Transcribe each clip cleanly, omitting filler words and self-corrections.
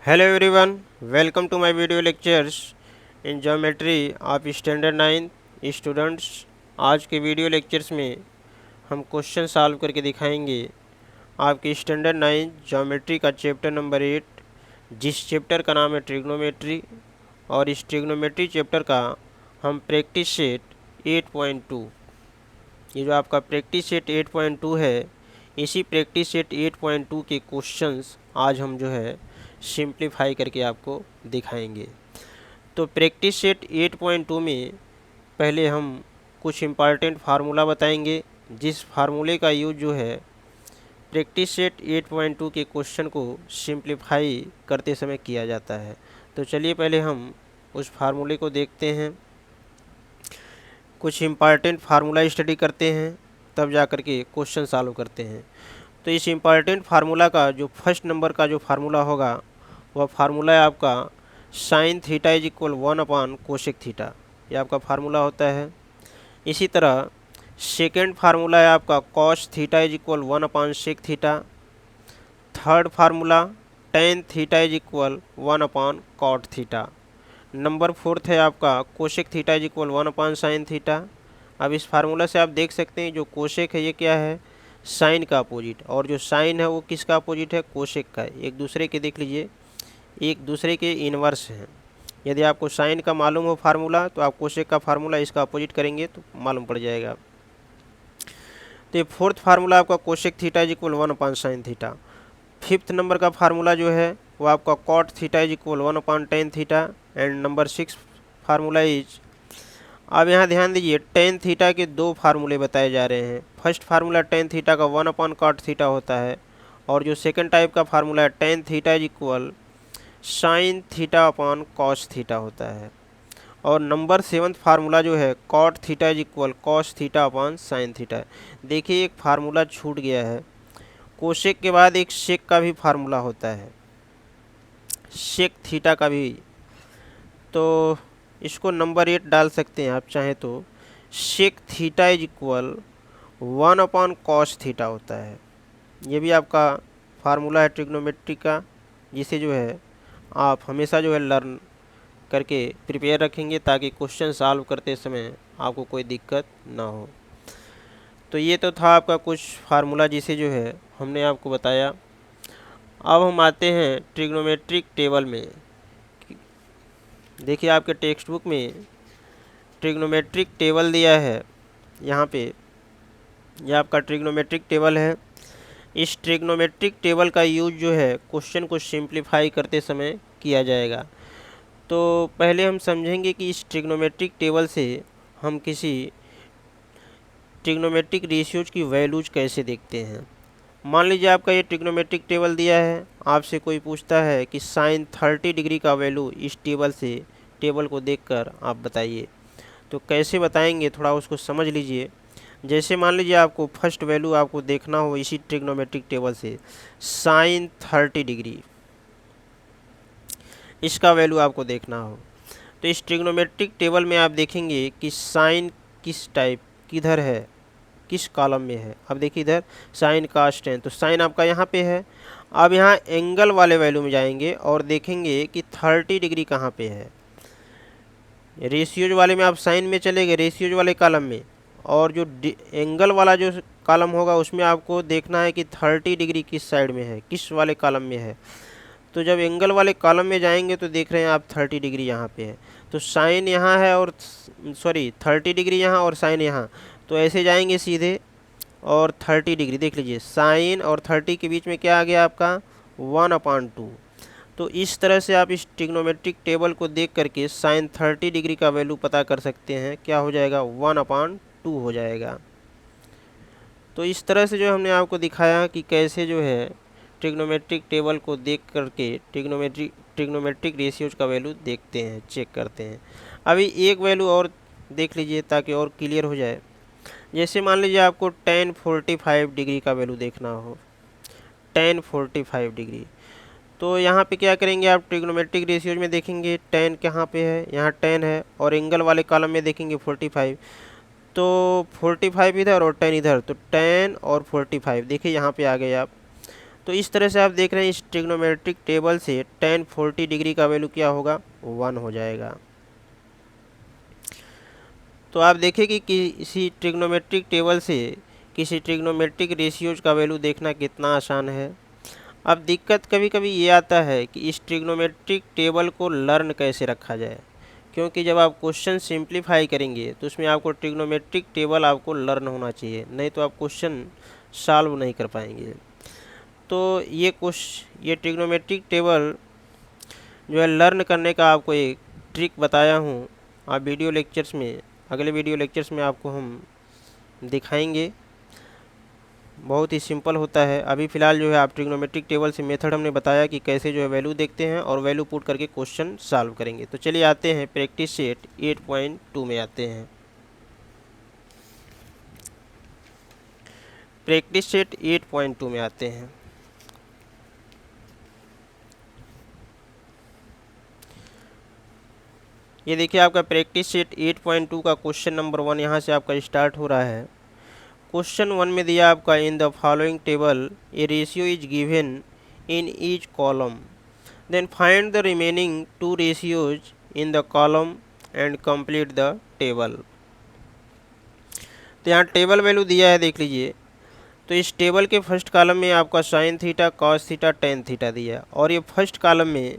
Hello everyone, welcome to my video lectures in geometry आप standard 9 students. आज के video lectures में हम क्वेश्चन सॉल्व करके दिखाएंगे आपके स्टैंडर्ड 9 ज्योमेट्री का चैप्टर नंबर 8, जिस चैप्टर का नाम है ट्रिग्नोमेट्री। और इस ट्रिग्नोमेट्री चैप्टर का हम प्रैक्टिस सेट 8.2, ये जो आपका प्रैक्टिस सेट 8.2 है, इसी प्रैक्टिस सेट 8.2 के क्वेश्चंस आज हम जो है सिंप्लीफाई करके आपको दिखाएंगे। तो प्रैक्टिस सेट 8.2 में पहले हम कुछ इम्पॉर्टेंट फार्मूला बताएंगे, जिस फार्मूले का यूज जो है प्रैक्टिस सेट 8.2 के क्वेश्चन को सिंप्लीफाई करते समय किया जाता है। तो चलिए पहले हम उस फार्मूले को देखते हैं, कुछ इम्पॉर्टेंट फार्मूला स्टडी करते हैं, तब जा कर के क्वेश्चन सॉल्व करते हैं। तो इस इम्पॉर्टेंट फार्मूला का जो फर्स्ट नंबर का जो फार्मूला होगा वह फार्मूला है आपका sine theta is equal 1 cosec theta, ये आपका फार्मूला होता है। इसी तरह सेकेंड फार्मूला है आपका कॉस थीटा इज इक्वल 1/सेक theta. Third formula tan theta is equal 1/कॉट थीटा। नंबर फोर्थ है आपका कोसेक थीटा इज इक्वल 1/साइन थीटा। अब इस फार्मूला से आप देख सकते हैं जो कोसेक है ये क्या है, साइन का अपोजिट, और जो साइन है वो किसका अपोजिट है, कोसेक का। एक दूसरे के देख लीजिए, एक दूसरे के इनवर्स हैं। यदि आपको साइन का मालूम हो फार्मूला तो आप कोसेक का फार्मूला इसका अपोजिट करेंगे तो मालूम पड़ जाएगा। तो ये फोर्थ फार्मूला आपका कोसेक थीटा इज इक्वल 1/साइन थीटा। फिफ्थ नंबर का फार्मूला जो है वो आपका कॉट थीटा इज इक्वल 1/टेन theta. And number six formula is, अब यहाँ ध्यान दीजिए, टेन थीटा के दो फार्मूले बताए जा रहे हैं। फर्स्ट फार्मूला टेन थीटा का 1/कॉट थीटा होता है, और जो सेकंड टाइप का फार्मूला है tan theta is equal sine theta upon cos theta होता है। और नंबर सेवन्थ फार्मूला जो है cot theta is equal cos theta upon sine theta. देखिए एक फार्मूला छूट गया है, कोसेक के बाद एक सेक का भी फार्मूला होता है, सेक थीटा का भी। तो इसको नंबर 8 डाल सकते हैं आप चाहें तो। सेक थीटा इज इक्वल 1/कॉस थीटा होता है। ये भी आपका फार्मूला है ट्रिग्नोमेट्री का, जिसे जो है आप हमेशा जो है लर्न करके प्रिपेयर रखेंगे, ताकि क्वेश्चन सॉल्व करते समय आपको कोई दिक्कत ना हो। तो ये तो था आपका कुछ फार्मूला जिसे जो है हमने आपको बताया। अब हम आते हैं ट्रिग्नोमेट्रिक टेबल में। देखिए आपके टेक्स्ट बुक में ट्रिग्नोमेट्रिक टेबल दिया है, यहाँ पे यह आपका ट्रिग्नोमेट्रिक टेबल है। इस ट्रिग्नोमेट्रिक टेबल का यूज जो है क्वेश्चन को सिंप्लीफाई करते समय किया जाएगा। तो पहले हम समझेंगे कि इस ट्रिग्नोमेट्रिक टेबल से हम किसी ट्रिग्नोमेट्रिक रेशियोज की वैल्यूज कैसे देखते हैं। मान लीजिए आपका ये ट्रिग्नोमेट्रिक टेबल दिया है, आपसे कोई पूछता है कि साइन 30 डिग्री का वैल्यू इस टेबल को देखकर आप बताइए। तो कैसे बताएंगे, थोड़ा उसको समझ लीजिए। जैसे मान लीजिए आपको फर्स्ट वैल्यू आपको देखना हो इसी ट्रिग्नोमेट्रिक टेबल से, साइन 30 डिग्री, इसका वैल्यू आपको देखना हो। तो इस ट्रिग्नोमेट्रिक टेबल में आप देखेंगे कि साइन किस टाइप किधर है, किस कॉलम में है। अब देखिए इधर साइन कास्ट टेन, तो साइन आपका यहाँ पे है। अब यहाँ एंगल वाले वैल्यू में जाएंगे और देखेंगे कि 30 डिग्री कहाँ पे है। रेशियोज वाले में आप साइन में चले गए, रेशियोज वाले कॉलम में, और जो एंगल वाला जो कॉलम होगा उसमें आपको देखना है कि 30 डिग्री किस साइड में है, किस वाले कॉलम में है। तो जब एंगल वाले कॉलम में जाएंगे तो देख रहे हैं आप 30 डिग्री यहाँ पे है, तो साइन यहाँ है, और 30 डिग्री यहाँ और साइन यहाँ। तो ऐसे जाएंगे सीधे, और 30 डिग्री देख लीजिए, साइन और 30 के बीच में क्या आ गया आपका 1/2। तो इस तरह से आप इस ट्रिग्नोमेट्रिक टेबल को देख करके साइन 30 डिग्री का वैल्यू पता कर सकते हैं। क्या हो जाएगा, 1/2 हो जाएगा। तो इस तरह से जो हमने आपको दिखाया कि कैसे जो है ट्रिग्नोमेट्रिक टेबल को देख करके ट्रिग्नोमेट्रिक रेशियोज का वैल्यू देखते हैं, चेक करते हैं। अभी एक वैल्यू और देख लीजिए ताकि और क्लियर हो जाए। जैसे मान लीजिए आपको टेन 45 डिग्री का वैल्यू देखना हो, टेन 45 डिग्री, तो यहाँ पे क्या करेंगे आप ट्रिग्नोमेट्रिक रेशियोज में देखेंगे टेन कहाँ पे है, यहाँ टेन है, और एंगल वाले कॉलम में देखेंगे 45, तो 45 इधर और 10 इधर, तो 10 और 45 देखिए यहाँ पे आ गए आप। तो तो इस तरह से आप देख रहे हैं इस ट्रिग्नोमेट्रिक टेबल से tan 40 डिग्री का वैल्यू क्या होगा, 1 हो जाएगा। तो आप देखें कि किसी ट्रिग्नोमेट्रिक टेबल से किसी ट्रिग्नोमेट्रिक रेशियोज का वैल्यू देखना कितना आसान है। अब दिक्कत कभी कभी ये आता है कि इस ट्रिग्नोमेट्रिक टेबल को लर्न कैसे रखा जाए, क्योंकि जब आप क्वेश्चन सिंप्लीफाई करेंगे तो उसमें आपको ट्रिग्नोमेट्रिक टेबल आपको लर्न होना चाहिए, नहीं तो आप क्वेश्चन सॉल्व नहीं कर पाएंगे। तो ये ट्रिग्नोमेट्रिक टेबल जो है लर्न करने का आपको एक ट्रिक बताया हूँ। आप अगले वीडियो लेक्चर्स में आपको हम दिखाएंगे। बहुत ही सिंपल होता है। अभी फ़िलहाल जो है आप ट्रिग्नोमेट्रिक टेबल से मेथड हमने बताया कि कैसे जो है वैल्यू देखते हैं और वैल्यू पुट करके क्वेश्चन सॉल्व करेंगे। तो चलिए आते हैं प्रैक्टिस सेट 8.2 में आते हैं। प्रैक्टिस सेट 8.2 में आते हैं। ये देखिए आपका प्रैक्टिस सेट 8.2 का क्वेश्चन नंबर 1 यहाँ से आपका स्टार्ट हो रहा है। क्वेश्चन 1 में दिया आपका in the following table a ratio is given in each column, then find the remaining 2 ratios in the column and complete the table. तो यहाँ टेबल वैल्यू दिया है, देख लीजिए। तो इस टेबल के फर्स्ट कॉलम में आपका sine theta, cos theta, tan theta दिया है, और ये फर्स्ट कॉलम में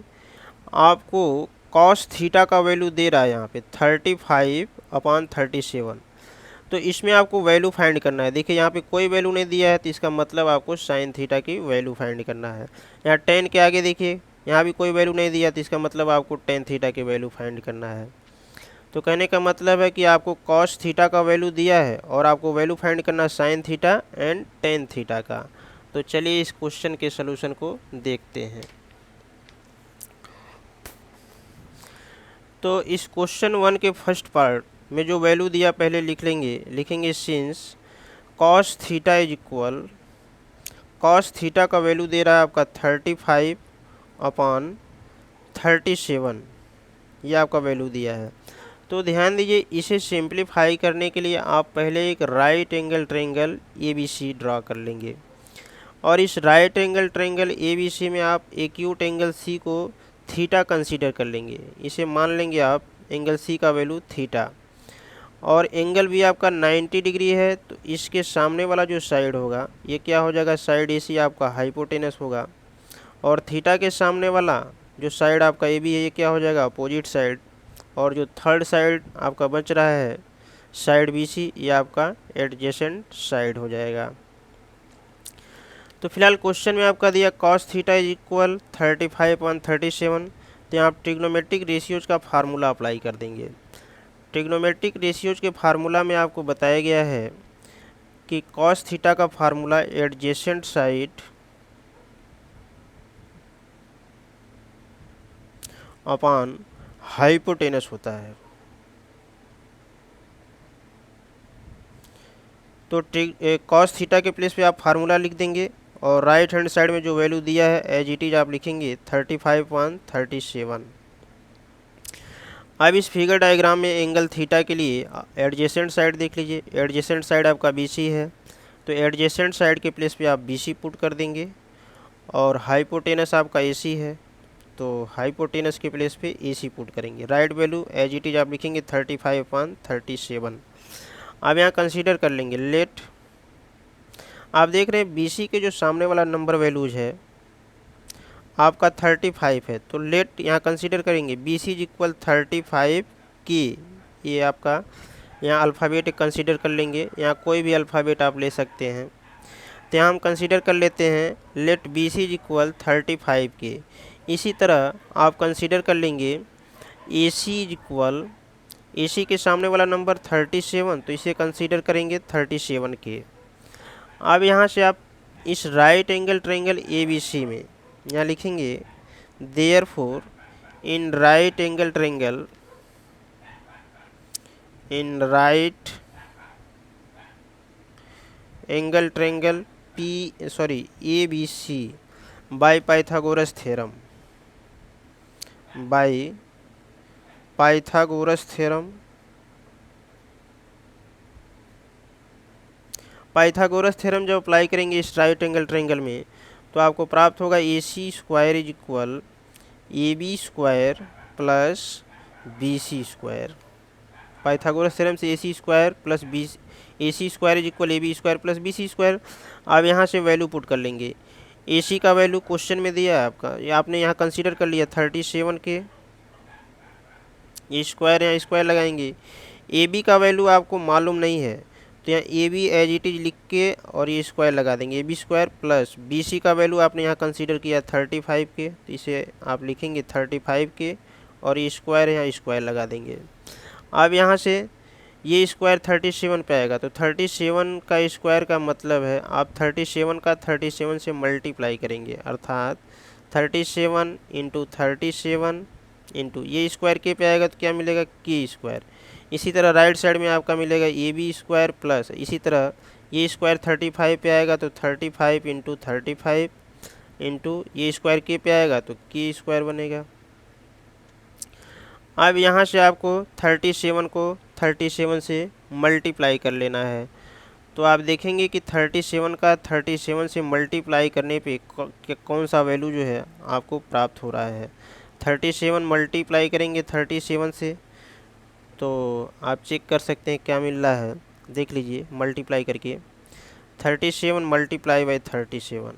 आपको कॉस थीटा का वैल्यू दे रहा है यहाँ पे 35/37। तो इसमें आपको वैल्यू फाइंड करना है। देखिए यहाँ पे कोई वैल्यू नहीं दिया है, तो इसका मतलब आपको साइन थीटा की वैल्यू फाइंड करना है। यहाँ टेन के आगे देखिए यहाँ भी कोई वैल्यू नहीं दिया, तो इसका मतलब आपको टेन थीटा की वैल्यू फाइंड करना है। तो कहने का मतलब है कि आपको कॉस थीटा का वैल्यू दिया है और आपको वैल्यू फाइंड करना है sine theta and tan theta का। तो चलिए इस क्वेश्चन के सलूशन को देखते हैं। तो इस क्वेश्चन 1 के फर्स्ट पार्ट में जो वैल्यू दिया पहले लिखेंगे since cos theta is equal, cos theta का वैल्यू दे रहा है आपका 35/37, ये आपका वैल्यू दिया है। तो ध्यान दीजिए, इसे सिंप्लीफाई करने के लिए आप पहले एक right angle triangle ABC draw कर लेंगे, और इस राइट एंगल ट्रायंगल ABC में आप एक्यूट एंगल C को थीटा कंसीडर कर लेंगे। इसे मान लेंगे आप एंगल C का वैल्यू थीटा, और एंगल भी आपका 90 डिग्री है। तो इसके सामने वाला जो साइड होगा ये क्या हो जाएगा, साइड AC आपका हाइपोटेनस होगा, और थीटा के सामने वाला जो साइड आपका AB है ये क्या हो जाएगा, अपोजिट साइड, और जो थर्ड साइड आपका बच रहा है साइड BC, ये आपका एडजेसेंट साइड हो जाएगा। तो फिलहाल क्वेश्चन में आपका दिया कॉस थीटा इज इक्वल 35/37, तो यहाँ आप ट्रिग्नोमेट्रिक रेशियोज का फार्मूला अप्लाई कर देंगे। ट्रिग्नोमेट्रिक रेशियोज के फार्मूला में आपको बताया गया है कि कॉस थीटा का formula adjacent side upon hypotenuse होता है। तो कॉस थीटा के प्लेस पे आप फार्मूला लिख देंगे, और राइट हैंड साइड में जो वैल्यू दिया है एज इट इज आप लिखेंगे 35/37। अब इस फिगर डायग्राम में एंगल थीटा के लिए एडजेसेंट साइड देख लीजिए। एडजेसेंट साइड आपका BC है, तो एडजेसेंट साइड के प्लेस पे आप BC पुट कर देंगे, और हाइपोटेनस आपका AC है, तो हाइपोटेनस के प्लेस पे AC पुट करेंगे। Right value as it is आप लिखेंगे 35/37। अब यहाँ कंसीडर कर लेंगे लेट, आप देख रहे हैं BC के जो सामने वाला नंबर वैल्यूज है आपका 35 है, तो लेट यहाँ कंसीडर करेंगे BC इज इक्वल 35 की, ये आपका यहाँ अल्फ़ाबेट कंसीडर कर लेंगे, यहाँ कोई भी अल्फ़ाबेट आप ले सकते हैं। तो यहाँ हम कंसीडर कर लेते हैं लेट BC इज इक्वल 35 के। इसी तरह आप कंसीडर कर लेंगे AC इज इक्वल, AC के सामने वाला नंबर 37, तो इसे कंसीडर करेंगे 37 के। अब यहाँ से आप इस राइट एंगल ट्रायंगल ABC में यहाँ लिखेंगे therefore in right angle triangle ABC by Pythagoras theorem, Pythagoras theorem जब अप्लाई करेंगे इस राइट एंगल ट्रायंगल में, तो आपको प्राप्त होगा AC² is equal AB² plus BC²। Pythagoras theorem से AC² plus AC² is equal AB² plus BC²। आप यहाँ से वैल्यू पुट कर लेंगे। AC का वैल्यू क्वेश्चन में दिया है आपका, ये आपने यहाँ कंसीडर कर लिया 37 के, ये स्क्वायर यहाँ स्क्वायर लगाएंगे। AB का वैल्यू आपको मालूम नहीं है तो यहाँ AB एज इट इज लिख के और ये स्क्वायर लगा देंगे, AB² प्लस BC का वैल्यू आपने यहाँ कंसीडर किया 35 के, तो इसे आप लिखेंगे 35 के और ये स्क्वायर यहाँ स्क्वायर लगा देंगे। अब यहाँ से ये स्क्वायर 37 पे आएगा, तो 37 का स्क्वायर का मतलब है आप 37 का 37 से मल्टीप्लाई करेंगे, अर्थात 37 इंटू 37 इंटू ये स्क्वायर के पे आएगा तो क्या मिलेगा के²। इसी तरह राइट साइड में आपका मिलेगा AB² प्लस, इसी तरह ये स्क्वायर 35 पे आएगा तो 35 इंटू 35 इंटू ये स्क्वायर के पे आएगा तो के² बनेगा। अब यहाँ से आपको 37 को 37 से मल्टीप्लाई कर लेना है, तो आप देखेंगे कि 37 का 37 से मल्टीप्लाई करने पे कौन सा वैल्यू जो है आपको प्राप्त हो रहा है। 37 मल्टीप्लाई करेंगे 37 से तो आप चेक कर सकते हैं क्या मिल रहा है, देख लीजिए मल्टीप्लाई करके 37 मल्टीप्लाई बाई 37,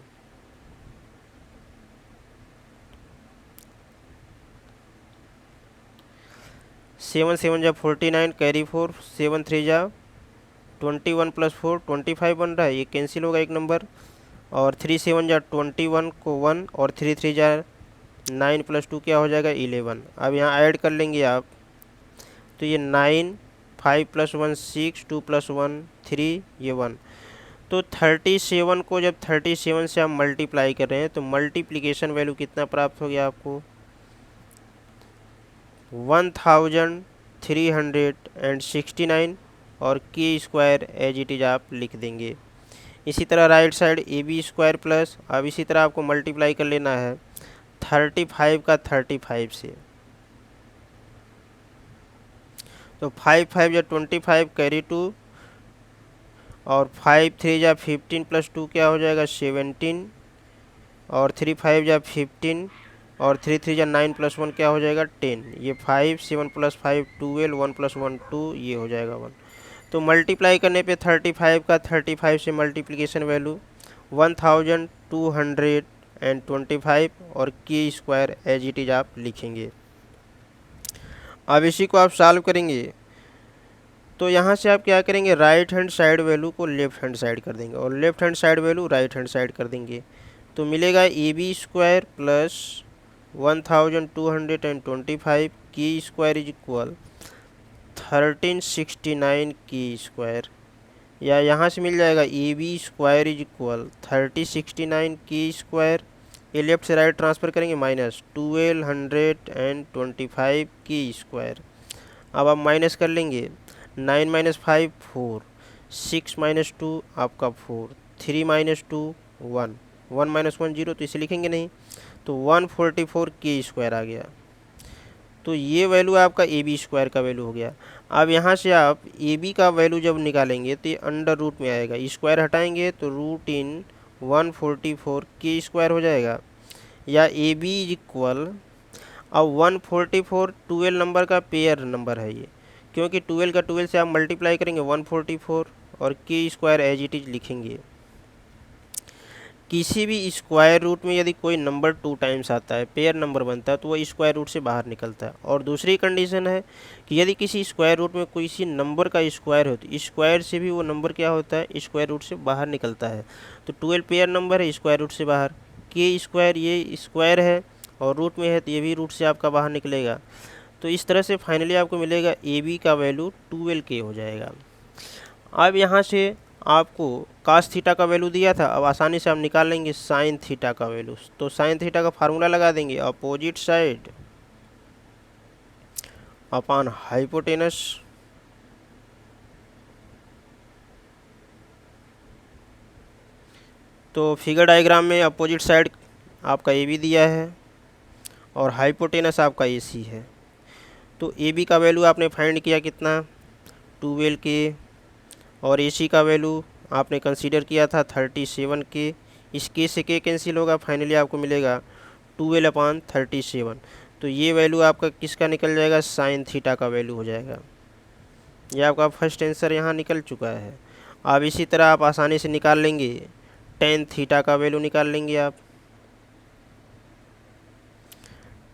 7 7 जा 49 कैरी 4, 7 3 जा 21 प्लस 4 25 बन रहा है, ये कैंसिल होगा एक नंबर, और 3 7 जा 21 को 1 और 3 3 जा 9 प्लस 2 क्या हो जाएगा 11। अब यहाँ ऐड कर लेंगे आप तो ये 9 5 प्लस 1 6 2 प्लस 1 3 ये 1। तो 37 को जब 37 से आप मल्टीप्लाई कर रहे हैं तो मल्टीप्लिकेशन वैल्यू कितना प्राप्त हो गया आपको 1369 और के² एज इट इज आप लिख देंगे। इसी तरह राइट साइड AB² प्लस, अब इसी तरह आपको मल्टीप्लाई कर लेना है 35 का 35 से, तो 5 5 या 25 कैरी 2 और 5 3 या 15 प्लस 2 क्या हो जाएगा 17 और 3 5 या 15 और 3 3 या 9 प्लस 1 क्या हो जाएगा 10, ये 5 7 प्लस 5 12 1 प्लस 1 2 ये हो जाएगा 1। तो मल्टीप्लाई करने पे 35 का 35 से मल्टीप्लिकेशन वैल्यू 1225 और के² एज इट इज आप लिखेंगे। अब इसी को आप सॉल्व करेंगे तो यहाँ से आप क्या करेंगे राइट हैंड साइड वैल्यू को लेफ्ट हैंड साइड कर देंगे और left hand side value right hand side कर देंगे, तो मिलेगा AB² प्लस 1225 के² इज इक्वल 1369 के², या यहाँ से मिल जाएगा AB² इज इक्वल 3069 के², ये लेफ्ट से राइट ट्रांसफ़र करेंगे माइनस 1225 के²। अब आप माइनस कर लेंगे 9 माइनस 5 4, 6 माइनस 2 आपका 4, 3 माइनस 2 1, 1 माइनस 1 0, तो इसे लिखेंगे नहीं, तो 144 के² आ गया। तो ये वैल्यू आपका AB² का वैल्यू हो गया। अब यहाँ से आप AB का वैल्यू जब निकालेंगे तो ये अंडर रूट में आएगा, स्क्वायर हटाएंगे तो रूट इन 144 के² हो जाएगा, या AB इज इक्वल, अब 144 12 नंबर का पेयर नंबर है ये, क्योंकि 12 का 12 से आप मल्टीप्लाई करेंगे 144 और के² एज इट इज लिखेंगे। किसी भी स्क्वायर रूट में यदि कोई नंबर 2 टाइम्स आता है पेयर नंबर बनता है तो वो स्क्वायर रूट से बाहर निकलता है। और दूसरी कंडीशन है कि यदि किसी स्क्वायर रूट में किसी नंबर का स्क्वायर हो तो स्क्वायर से भी वो नंबर क्या होता है स्क्वायर रूट से बाहर निकलता है। तो 12 पेयर नंबर है स्क्वायर रूट से बाहर, के² ये स्क्वायर है और रूट में है तो ये भी रूट से आपका बाहर निकलेगा। तो इस तरह से फाइनली आपको मिलेगा AB का वैल्यू 12K हो जाएगा। अब यहाँ से आपको cos थीटा का वैल्यू दिया था, अब आसानी से आप निकाल लेंगे sin थीटा का वैल्यू। तो sin थीटा का फार्मूला लगा देंगे अपोजिट साइड अपॉन हाइपोटेनस, तो फिगर डायग्राम में अपोजिट साइड आपका AB दिया है और हाइपोटेनस आपका AC है। तो AB का वैल्यू आपने फाइंड किया कितना 12K और AC का वैल्यू आपने कंसीडर किया था 37K, इस के से के कैंसिल होगा, फाइनली आपको मिलेगा 12/37। तो ये वैल्यू आपका किसका निकल जाएगा, साइन थीटा का वैल्यू हो जाएगा। ये आपका फर्स्ट आंसर यहाँ निकल चुका है। अब इसी तरह आप आसानी से निकाल लेंगे, टेन थीटा का वैल्यू निकाल लेंगे आप।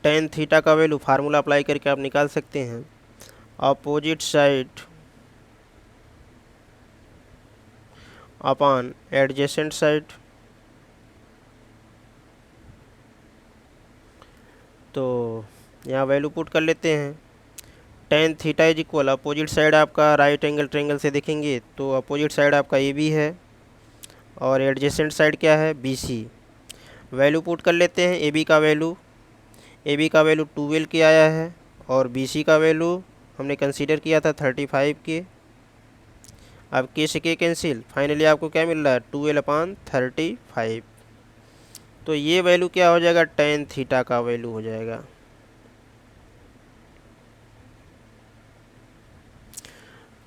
टेन थीटा का वैल्यू फार्मूला अप्लाई करके आप निकाल सकते हैं। Opposite side upon adjacent side, तो यहाँ वैल्यू पुट कर लेते हैं। Ten theta is equal, opposite side आपका राइट एंगल ट्रायंगल से देखेंगे तो अपोजिट साइड आपका ए बी है और एडजेसेंट साइड क्या है, बी सी। वैल्यू पुट कर लेते हैं। ए बी का वैल्यू 12 के आया है और बी सी का वैल्यू हमने कंसीडर किया था 35 के। अब के से के कैंसिल, फाइनली आपको क्या मिल रहा है, 12/35। तो ये वैल्यू क्या हो जाएगा, टेन थीटा का वैल्यू हो जाएगा।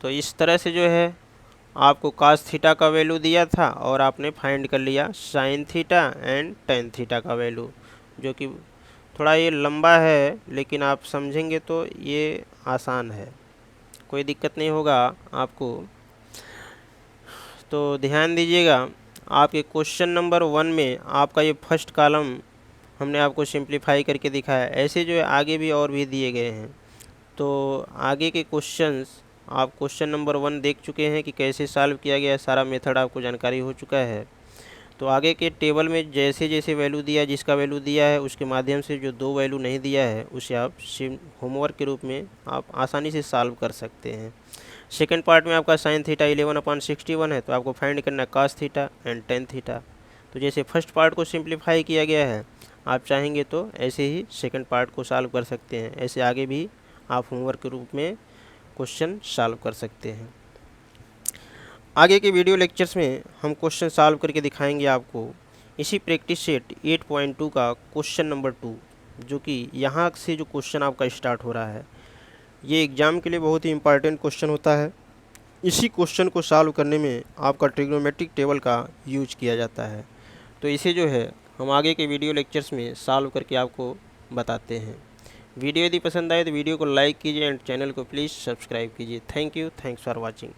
तो इस तरह से जो है आपको कास थीटा का वैल्यू दिया था और आपने फाइंड कर लिया sine theta and tan theta का वैल्यू, जो कि थोड़ा ये लंबा है लेकिन आप समझेंगे तो ये आसान है, कोई दिक्कत नहीं होगा आपको। तो ध्यान दीजिएगा, आपके क्वेश्चन नंबर 1 में आपका ये फर्स्ट कॉलम हमने आपको सिंप्लीफाई करके दिखाया। ऐसे जो है आगे भी और भी दिए गए हैं। तो आगे के क्वेश्चंस आप क्वेश्चन नंबर 1 देख चुके हैं कि कैसे सॉल्व किया गया है, सारा मेथड आपको जानकारी हो चुका है। तो आगे के टेबल में जैसे जैसे वैल्यू दिया, जिसका वैल्यू दिया है उसके माध्यम से जो दो वैल्यू नहीं दिया है उसे आप होमवर्क के रूप में आप आसानी से सॉल्व कर सकते हैं। सेकेंड पार्ट में आपका साइन थीटा 11/61 है, तो आपको फाइंड करना है cos theta and tan theta. तो जैसे फर्स्ट पार्ट को सिंप्लीफाई किया गया है, आप चाहेंगे तो ऐसे ही सेकेंड पार्ट को सॉल्व कर सकते हैं। ऐसे आगे भी आप होमवर्क के रूप में क्वेश्चन सॉल्व कर सकते हैं। आगे के वीडियो लेक्चर्स में हम क्वेश्चन सॉल्व करके दिखाएंगे आपको इसी प्रैक्टिस सेट 8.2 का क्वेश्चन नंबर 2, जो कि यहाँ से जो क्वेश्चन आपका स्टार्ट हो रहा है, ये एग्ज़ाम के लिए बहुत ही इंपॉर्टेंट क्वेश्चन होता है। इसी क्वेश्चन को सॉल्व करने में आपका ट्रिग्नोमेट्रिक टेबल का यूज किया जाता है। तो इसे जो है हम आगे के वीडियो लेक्चर्स में सॉल्व करके आपको बताते हैं। वीडियो यदि पसंद आए तो वीडियो को लाइक कीजिए एंड चैनल को प्लीज़ सब्सक्राइब कीजिए। Thank you, thanks for watching.